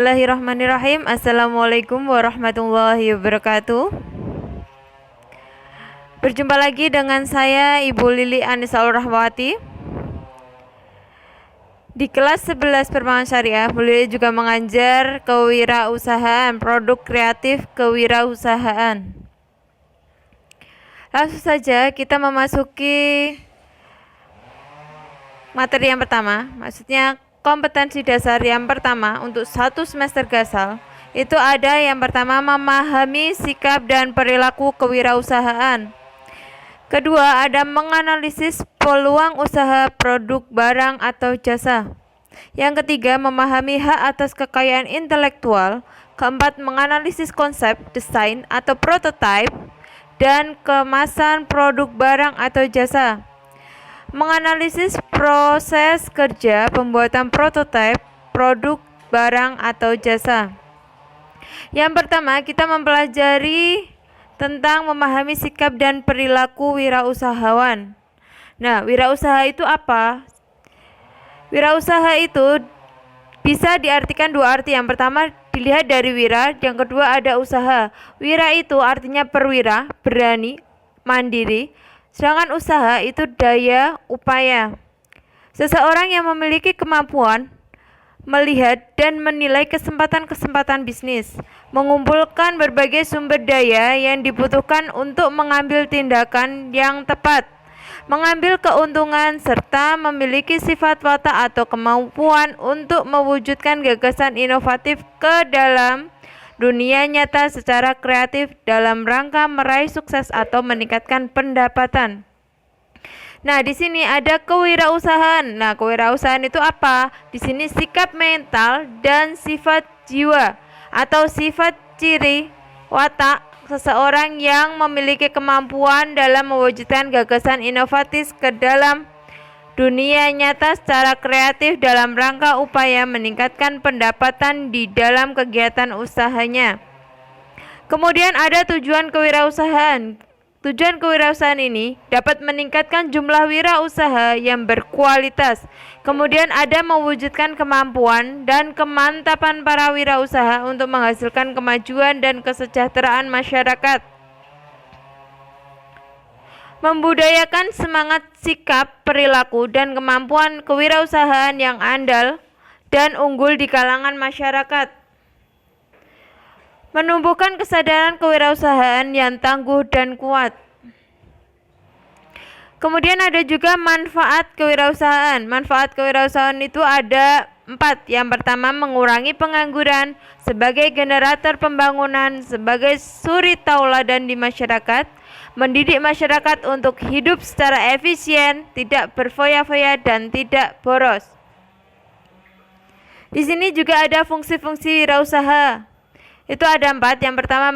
Bismillahirrahmanirrahim. Assalamualaikum warahmatullahi wabarakatuh. Berjumpa lagi dengan saya Ibu Lili Anisaul Rahmawati. Di kelas 11 Perbankan Syariah, Bu Lili juga mengajar kewirausahaan, produk kreatif kewirausahaan. Langsung saja kita memasuki materi yang pertama, maksudnya kompetensi dasar yang pertama untuk 1 semester Gasal. Itu ada yang pertama, memahami sikap dan perilaku kewirausahaan. Kedua, ada menganalisis peluang usaha, produk, barang, atau jasa. Yang ketiga, memahami hak atas kekayaan intelektual. Keempat, menganalisis konsep, desain, atau prototipe, dan kemasan produk, barang, atau jasa. Menganalisis proses kerja pembuatan prototipe, produk, barang, atau jasa. Yang pertama, kita mempelajari tentang memahami sikap dan perilaku wirausahawan. Nah, wirausaha itu apa? Wirausaha itu bisa diartikan dua arti. Yang pertama dilihat dari wira, yang kedua ada usaha. Wira itu artinya perwira, berani, mandiri. Sedangkan usaha itu daya upaya. Seseorang yang memiliki kemampuan melihat dan menilai kesempatan-kesempatan bisnis, mengumpulkan berbagai sumber daya yang dibutuhkan untuk mengambil tindakan yang tepat, mengambil keuntungan, serta memiliki sifat watak atau kemampuan untuk mewujudkan gagasan inovatif ke dalam dunia nyata secara kreatif dalam rangka meraih sukses atau meningkatkan pendapatan. Nah, di sini ada kewirausahaan. Nah, kewirausahaan itu apa? Di sini sikap mental dan sifat jiwa atau sifat ciri watak seseorang yang memiliki kemampuan dalam mewujudkan gagasan inovatif ke dalam dunia nyata secara kreatif dalam rangka upaya meningkatkan pendapatan di dalam kegiatan usahanya. Kemudian ada tujuan kewirausahaan. Tujuan kewirausahaan ini dapat meningkatkan jumlah wirausaha yang berkualitas. Kemudian ada mewujudkan kemampuan dan kemantapan para wirausaha untuk menghasilkan kemajuan dan kesejahteraan masyarakat. Membudayakan semangat, sikap, perilaku, dan kemampuan kewirausahaan yang andal dan unggul di kalangan masyarakat. Menumbuhkan kesadaran kewirausahaan yang tangguh dan kuat. Kemudian ada juga manfaat kewirausahaan. Manfaat kewirausahaan itu ada 4. Yang pertama, mengurangi pengangguran sebagai generator pembangunan, sebagai suri tauladan di masyarakat, mendidik masyarakat untuk hidup secara efisien, tidak berfoya-foya, dan tidak boros. Di sini juga ada fungsi-fungsi wirausaha. Itu ada 4. Yang pertama,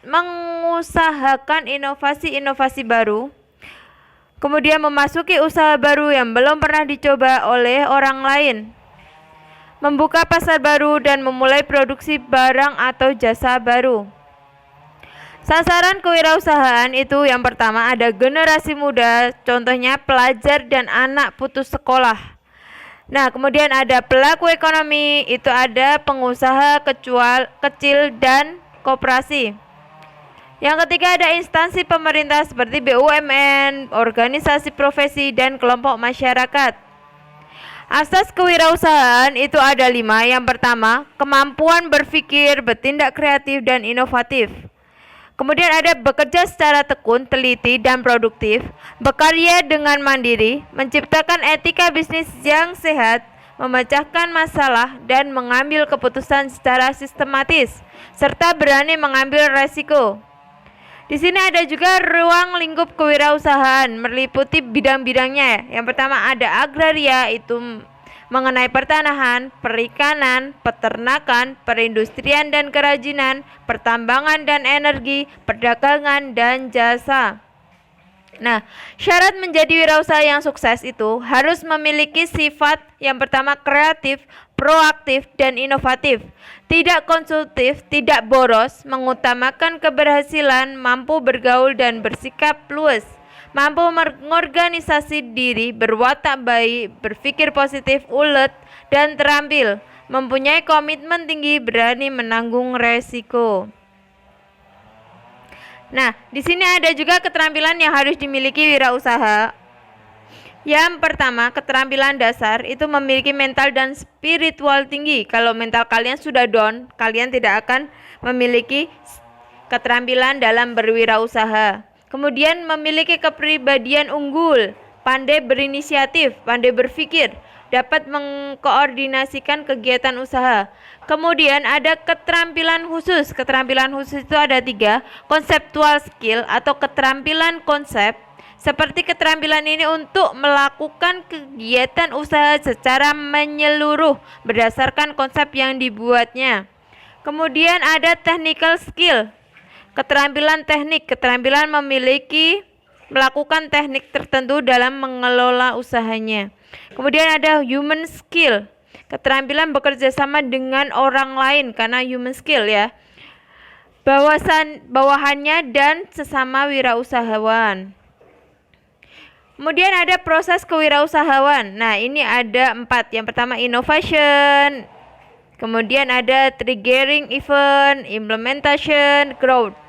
mengusahakan inovasi-inovasi baru. Kemudian memasuki usaha baru yang belum pernah dicoba oleh orang lain. Membuka pasar baru dan memulai produksi barang atau jasa baru. Sasaran kewirausahaan itu yang pertama ada generasi muda, contohnya pelajar dan anak putus sekolah. Nah, kemudian ada pelaku ekonomi, itu ada pengusaha kecil dan koperasi. Yang ketiga ada instansi pemerintah seperti BUMN, organisasi profesi, dan kelompok masyarakat. Asas kewirausahaan itu ada 5. Yang pertama, kemampuan berpikir, bertindak kreatif, dan inovatif. Kemudian ada bekerja secara tekun, teliti, dan produktif, bekerja dengan mandiri, menciptakan etika bisnis yang sehat, memecahkan masalah, dan mengambil keputusan secara sistematis, serta berani mengambil resiko. Di sini ada juga ruang lingkup kewirausahaan, meliputi bidang-bidangnya. Yang pertama ada agraria, itu mengenai pertanahan, perikanan, peternakan, perindustrian dan kerajinan, pertambangan dan energi, perdagangan, dan jasa. Nah, syarat menjadi wirausaha yang sukses itu harus memiliki sifat yang pertama kreatif, proaktif, dan inovatif. Tidak konsumtif, tidak boros, mengutamakan keberhasilan, mampu bergaul dan bersikap luas. Mampu mengorganisasi diri, berwatak baik, berpikir positif, ulet, dan terampil. mempunyai komitmen tinggi, berani menanggung resiko. Nah, di sini ada juga keterampilan yang harus dimiliki wirausaha. Yang pertama, keterampilan dasar itu memiliki mental dan spiritual tinggi. Kalau mental kalian sudah down, kalian tidak akan memiliki keterampilan dalam berwirausaha. Kemudian memiliki kepribadian unggul, pandai berinisiatif, pandai berpikir, dapat mengkoordinasikan kegiatan usaha. Kemudian ada keterampilan khusus. Keterampilan khusus itu ada 3, conceptual skill atau keterampilan konsep. Seperti keterampilan ini untuk melakukan kegiatan usaha secara menyeluruh berdasarkan konsep yang dibuatnya. Kemudian ada technical skill, keterampilan teknik, keterampilan melakukan teknik tertentu dalam mengelola usahanya. Kemudian ada human skill, keterampilan bekerja sama dengan orang lain karena human skill ya. Bawahannya dan sesama wirausahawan. Kemudian ada proses kewirausahaan. Nah, ini ada 4. Yang pertama innovation, kemudian ada triggering event, implementation, growth.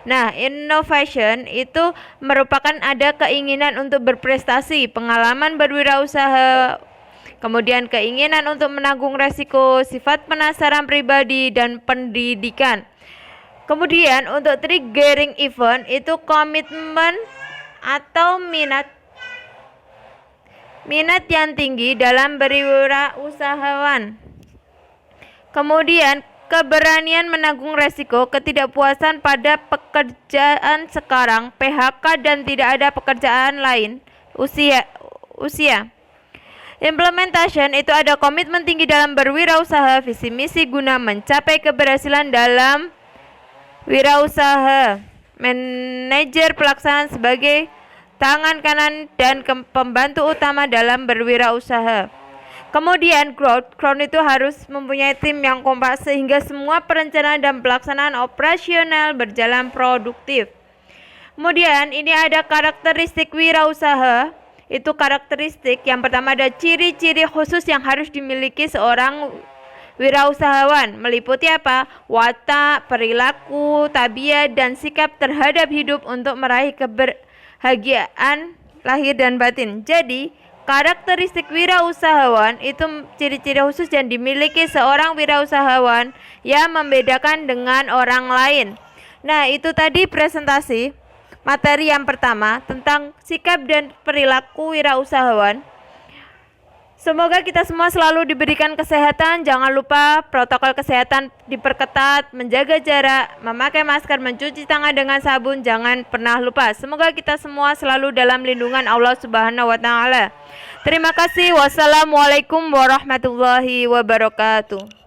Nah, innovation itu merupakan ada keinginan untuk berprestasi, pengalaman berwirausaha, kemudian keinginan untuk menanggung resiko, sifat penasaran pribadi, dan pendidikan. Kemudian untuk triggering event itu komitmen atau minat yang tinggi dalam berwirausahawan. Kemudian keberanian menanggung resiko, ketidakpuasan pada pekerjaan sekarang, PHK dan tidak ada pekerjaan lain, usia. Implementation itu ada komitmen tinggi dalam berwirausaha, visi misi guna mencapai keberhasilan dalam wirausaha. Manajer pelaksanaan sebagai tangan kanan dan pembantu utama dalam berwirausaha. Kemudian growth itu harus mempunyai tim yang kompak sehingga semua perencanaan dan pelaksanaan operasional berjalan produktif. Kemudian ini ada karakteristik wirausaha. Itu karakteristik yang pertama ada ciri-ciri khusus yang harus dimiliki seorang wirausahawan, meliputi apa? Watak, perilaku, tabiat, dan sikap terhadap hidup untuk meraih kebahagiaan lahir dan batin. Jadi, karakteristik wirausahawan itu ciri-ciri khusus yang dimiliki seorang wirausahawan yang membedakan dengan orang lain. Nah, itu tadi presentasi materi yang pertama tentang sikap dan perilaku wirausahawan. Semoga kita semua selalu diberikan kesehatan. Jangan lupa protokol kesehatan diperketat, menjaga jarak, memakai masker, mencuci tangan dengan sabun. Jangan pernah lupa. Semoga kita semua selalu dalam lindungan Allah Subhanahu wa taala. Terima kasih. Wassalamualaikum warahmatullahi wabarakatuh.